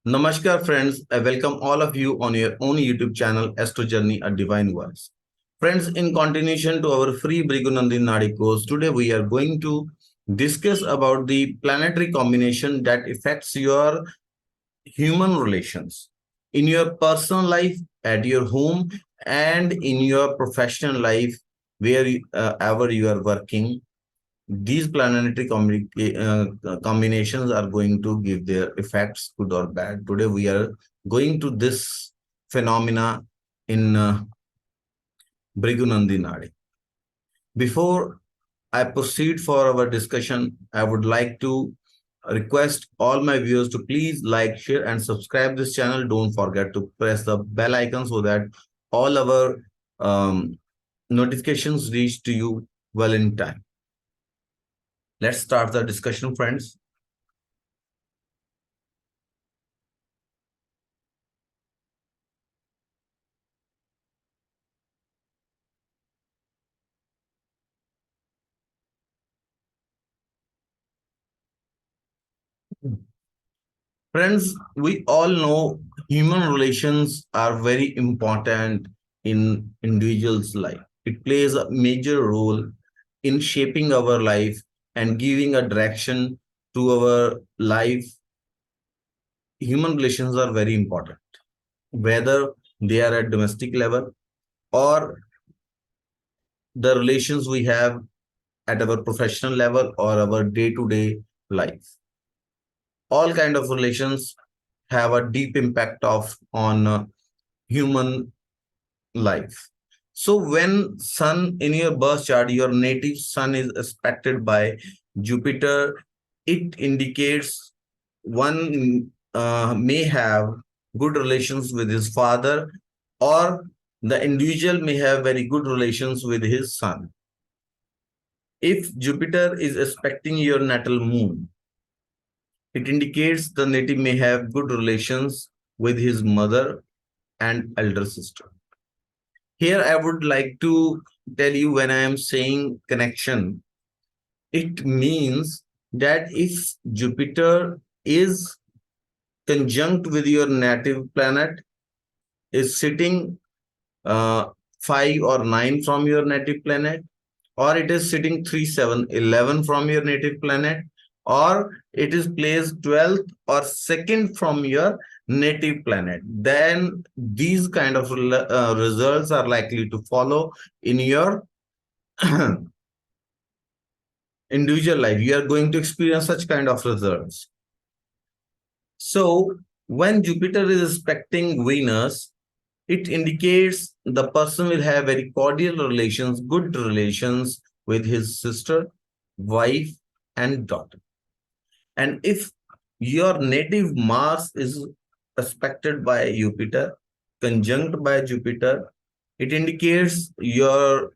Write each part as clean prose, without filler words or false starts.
Namaskar, friends. I welcome all of you on your own YouTube channel, Astro Journey, A Divine Voice. Friends, in continuation to our free Brigunandi Nadi course, today we are going to discuss about the planetary combination that affects your human relations in your personal life, at your home, and in your professional life, wherever you are working. These planetary combinations are going to give their effects, good or bad. Today we are going to this phenomena in Brigunandi Nadi. Before I proceed for our discussion, I would like to request all my viewers to please like, share, and subscribe this channel. Don't forget to press the bell icon so that all our notifications reach to you well in time. Let's start the discussion, friends. Friends, we all know human relations are very important in individuals' life. It plays a major role in shaping our life and giving a direction to our life. Human relations are very important, whether they are at domestic level or the relations we have at our professional level or our day-to-day life. All kind of relations have a deep impact of on human life. So when sun in your birth chart, your native sun is aspected by Jupiter, it indicates one may have good relations with his father, or the individual may have very good relations with his son. If Jupiter is aspecting your natal moon, it indicates the native may have good relations with his mother and elder sister. Here, I would like to tell you when I am saying connection, it means that if Jupiter is conjunct with your native planet, is sitting uh, 5 or 9 from your native planet, or it is sitting 3, 7, 11 from your native planet, or it is placed 12th or 2nd from your native planet, then these kind of results are likely to follow in your individual life. You are going to experience such kind of results. So when Jupiter is aspecting Venus, it indicates the person will have very cordial relations, good relations with his sister, wife, and daughter. And if your native Mars is aspected by Jupiter, conjunct by Jupiter, it indicates you are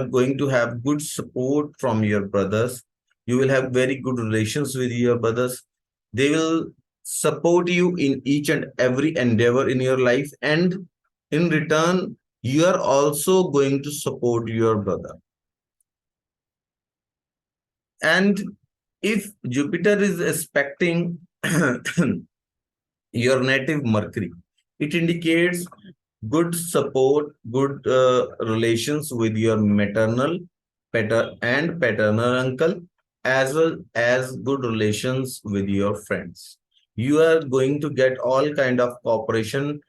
going to have good support from your brothers. You will have very good relations with your brothers. They will support you in each and every endeavor in your life, and in return you are also going to support your brother. And if Jupiter is aspecting your native Mercury, it indicates good support, good relations with your maternal and paternal uncle, as well as good relations with your friends. You are going to get all kind of cooperation,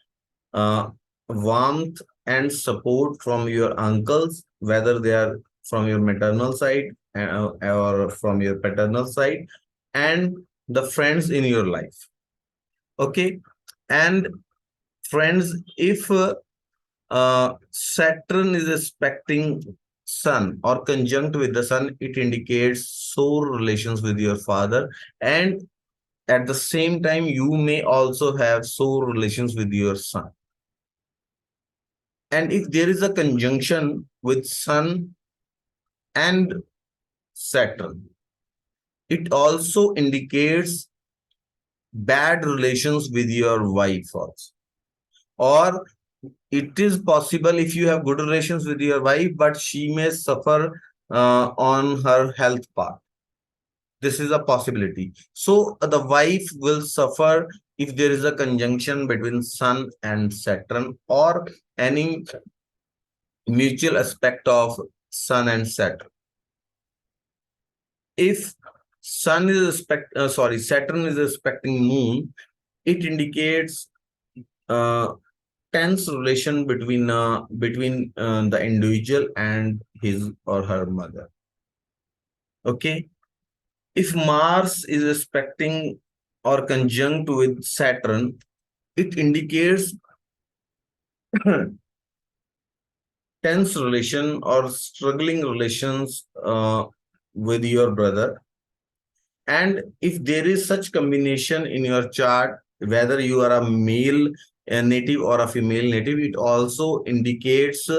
uh, warmth, and support from your uncles, whether they are from your maternal side or from your paternal side, and the friends in your life. Okay, and friends, if Saturn is aspecting Sun or conjunct with the Sun, it indicates soul relations with your father, and at the same time, you may also have soul relations with your son. And if there is a conjunction with Sun and Saturn, it also indicates bad relations with your wife also. Or it is possible if you have good relations with your wife, but she may suffer on her health part. This is a possibility. So the wife will suffer if there is a conjunction between Sun and Saturn, or any mutual aspect of Sun and Saturn. If Saturn is respecting Moon, it indicates uh, tense relation between the individual and his or her mother. Okay, if Mars is respecting or conjunct with Saturn, it indicates tense relation or struggling relations with your brother. And if there is such combination in your chart, whether you are a male native or a female native, it also indicates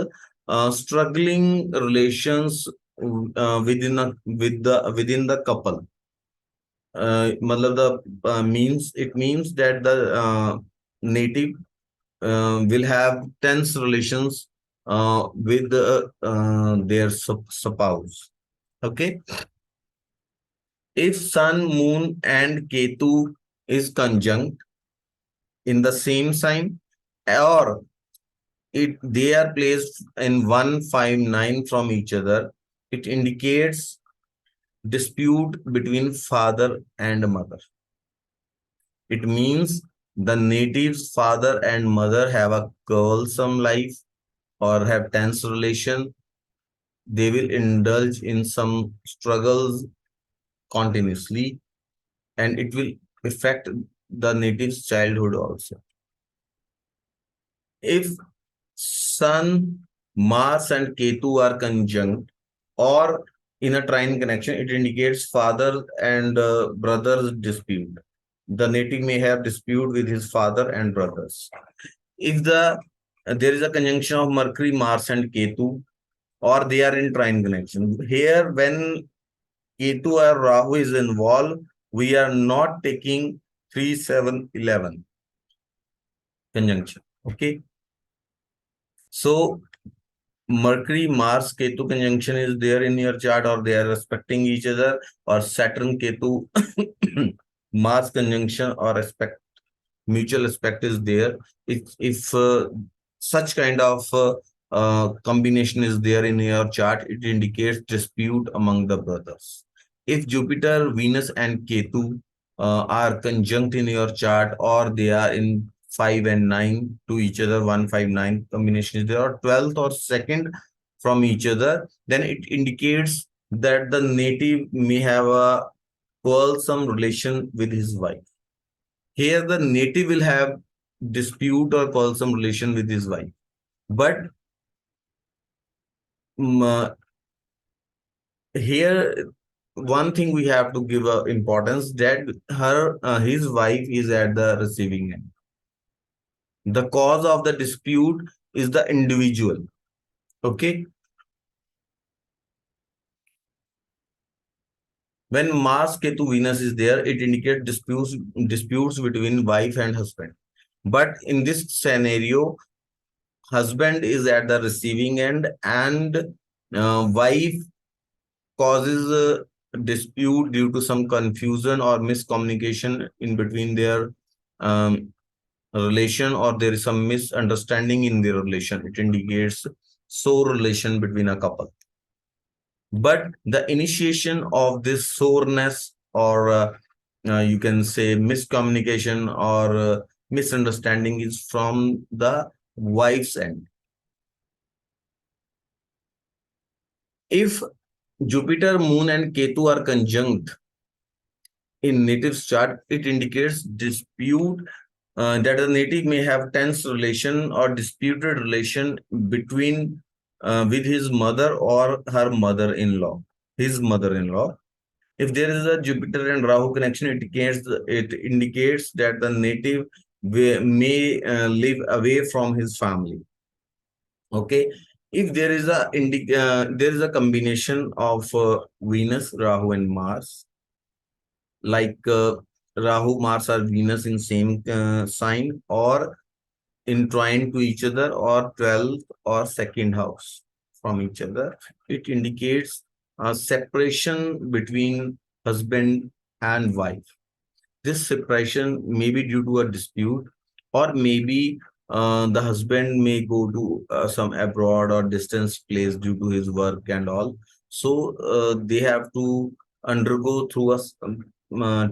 struggling relations within the couple. Matlab the means it means that the native will have tense relations with their spouse. Okay, if Sun, Moon, and Ketu is conjunct in the same sign, or they are placed in 159 from each other, it indicates dispute between father and mother. It means the native's father and mother have a quarrelsome life or have tense relation. They will indulge in some struggles continuously, and it will affect the native's childhood also. If Sun, Mars, and Ketu are conjunct or in a trine connection, it indicates father and brothers dispute. The native may have dispute with his father and brothers. If there is a conjunction of Mercury, Mars, and Ketu, or they are in trine connection. Here, when Ketu or Rahu is involved, we are not taking 3, 7, 11 conjunction. Okay. So Mercury, Mars, Ketu conjunction is there in your chart, or they are respecting each other, or Saturn, Ketu, Mars conjunction or aspect, mutual aspect is there. If such kind of combination is there in your chart, it indicates dispute among the brothers. If Jupiter, Venus, and Ketu are conjunct in your chart, or they are in 5 and 9 to each other, 159 combination is there, or 12th or 2nd from each other, then it indicates that the native may have a quarrelsome relation with his wife. Here, the native will have dispute or quarrelsome relation with his wife. But um, here, one thing we have to give importance, that his wife is at the receiving end. The cause of the dispute is the individual. Okay. When Mars, Ketu, Venus is there, it indicates disputes between wife and husband. But in this scenario, husband is at the receiving end, and wife causes a dispute due to some confusion or miscommunication in between their relation, or there is some misunderstanding in their relation. It indicates sore relation between a couple. But the initiation of this soreness, or you can say miscommunication or misunderstanding, is from the wife's end. If Jupiter, Moon, and Ketu are conjunct in native's chart, it indicates dispute, that the native may have tense relation or disputed relation between with his mother or her mother-in-law, his mother-in-law. If there is a Jupiter and Rahu connection, it indicates that the native may live away from his family. Okay. If there is a combination of Venus, Rahu, and Mars, like Rahu, Mars, or Venus in same sign, or entwined to each other, or 12th or 2nd house from each other, it indicates a separation between husband and wife. This separation may be due to a dispute, or maybe the husband may go to some abroad or distance place due to his work and all. So they have to undergo through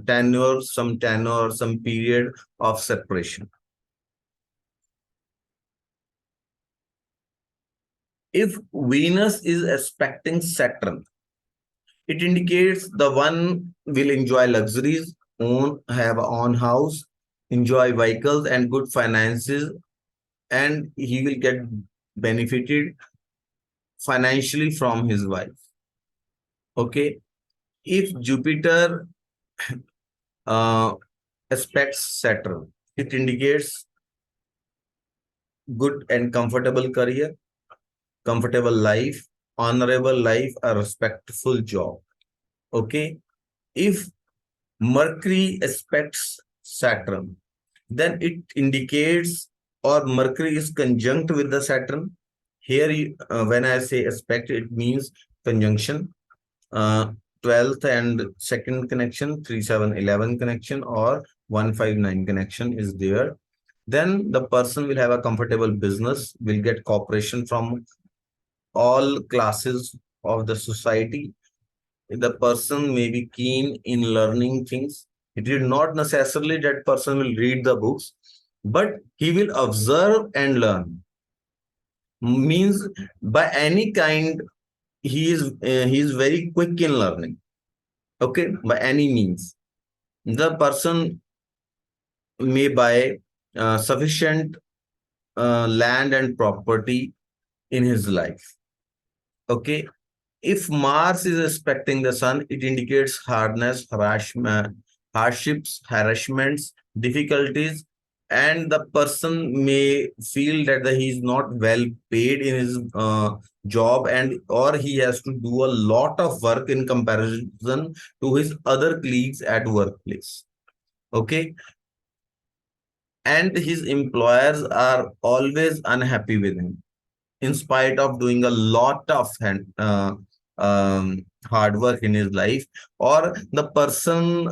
tenure, some period of separation. If Venus is aspecting Saturn, it indicates the one will enjoy luxuries, have a own house, enjoy vehicles and good finances, and he will get benefited financially from his wife. Okay. If Jupiter uh, aspects Saturn, it indicates good and comfortable career, comfortable life, honorable life, a respectful job. Okay. If Mercury aspects Saturn, then it indicates, or Mercury is conjunct with the Saturn. Here, when I say aspect, it means conjunction. Uh, 12th and second connection, 3 7 11 connection, or 1 5 9 connection is there. Then the person will have a comfortable business, will get cooperation from all classes of the society. The person may be keen in learning things. It is not necessarily that person will read the books, but he will observe and learn. Means by any kind, he is very quick in learning. Okay, by any means, the person may buy sufficient land and property in his life. Okay, if Mars is aspecting the sun, it indicates hardness, hardships, harassments, difficulties, and the person may feel that he is not well paid in his job, and or he has to do a lot of work in comparison to his other colleagues at workplace. Okay, and his employers are always unhappy with him in spite of doing a lot of hard work in his life, or the person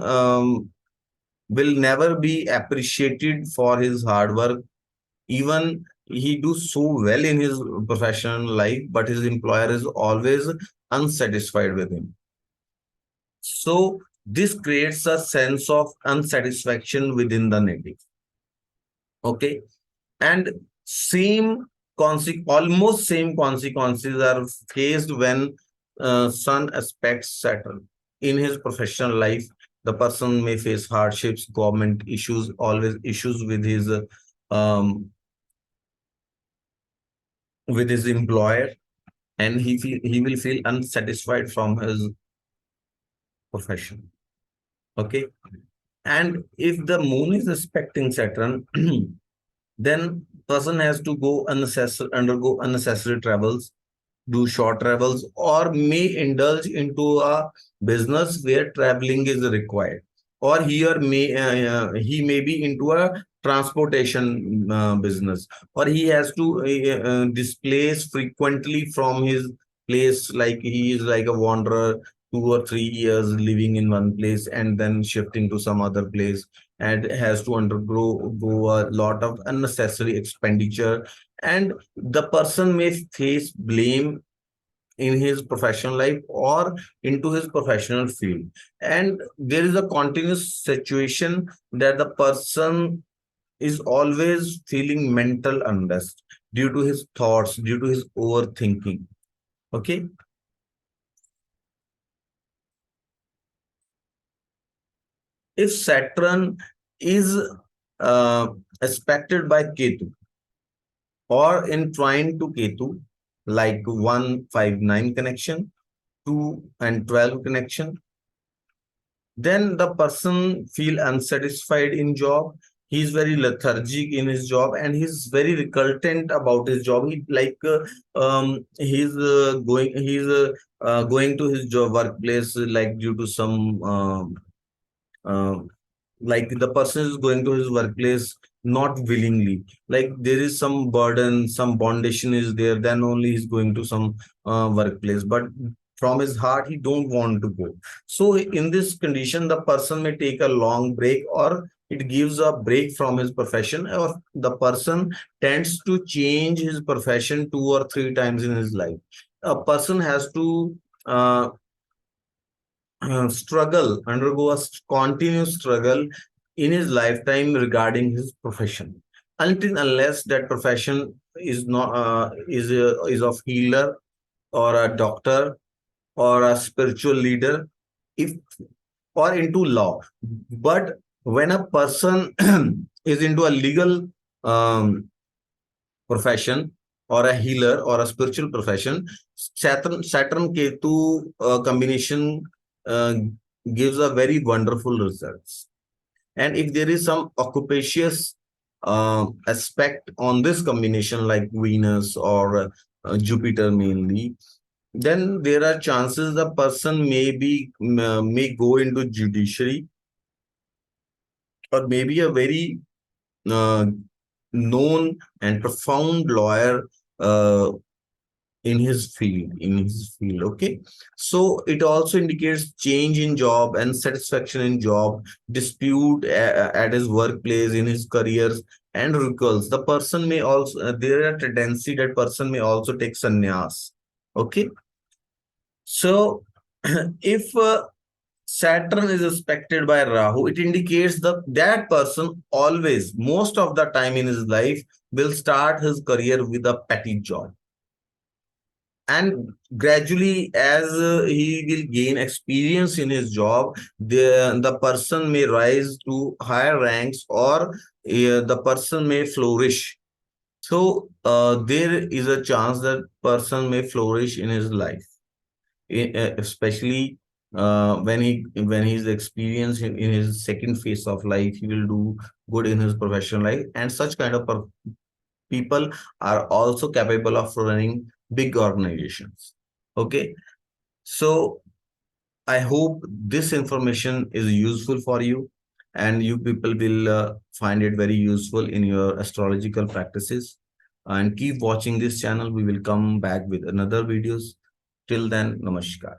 will never be appreciated for his hard work, even he do so well in his professional life, but his employer is always unsatisfied with him. So this creates a sense of unsatisfaction within the native. Okay, and same almost same consequences are faced when sun aspects Saturn in his professional life. The person may face hardships, government issues, always issues um, with his employer, and he will feel unsatisfied from his profession. Okay, and if the moon is aspecting Saturn, then person has to undergo unnecessary travels, do short travels, or may indulge into a business where traveling is required, or he may be into a transportation business, or he has to displace frequently from his place, like he is like a wanderer, 2 or 3 years living in one place and then shifting to some other place, and has to undergo go a lot of unnecessary expenditure, and the person may face blame in his professional life or into his professional field, and there is a continuous situation that the person is always feeling mental unrest due to his thoughts, due to his overthinking. Okay, if Saturn is uh, aspected by Ketu or entwined to Ketu, like 1 5 9 connection, 2 and 12 connection, then the person feel unsatisfied in job. He's very lethargic in his job, and he's very reluctant about his job. He's going to his job workplace, like due to some uh, like the person is going to his workplace not willingly, like there is some burden, some bondation is there, then only he's going to some workplace. But from his heart, he don't want to go. So in this condition, the person may take a long break, or it gives a break from his profession, or the person tends to change his profession 2 or 3 times in his life. A person has to uh, undergo a continuous struggle in his lifetime regarding his profession, until unless that profession is not is of healer, or a doctor, or a spiritual leader, if or into law. But when a person is into a legal um, profession, or a healer, or a spiritual profession, Saturn Ketu combination uh, gives a very wonderful results. And if there is some occupacious aspect on this combination, like Venus or Jupiter mainly, then there are chances the person may go into judiciary, or maybe a very uh, known and profound lawyer uh, in his field. Okay, so it also indicates change in job and satisfaction in job, dispute at his workplace, in his careers, and recalls. The person may also there are tendency that person may also take sannyas. Okay, so if Saturn is aspected by Rahu, it indicates that person always, most of the time in his life, will start his career with a petty job. And gradually, as he will gain experience in his job, the person may rise to higher ranks, or the person may flourish. So there is a chance that person may flourish in his life, especially when he's experienced in his second phase of life. He will do good in his professional life, and such kind of people are also capable of running big organizations. Okay, so I hope this information is useful for you, and you people will find it very useful in your astrological practices. And keep watching this channel. We will come back with another videos. Till then, namaskar.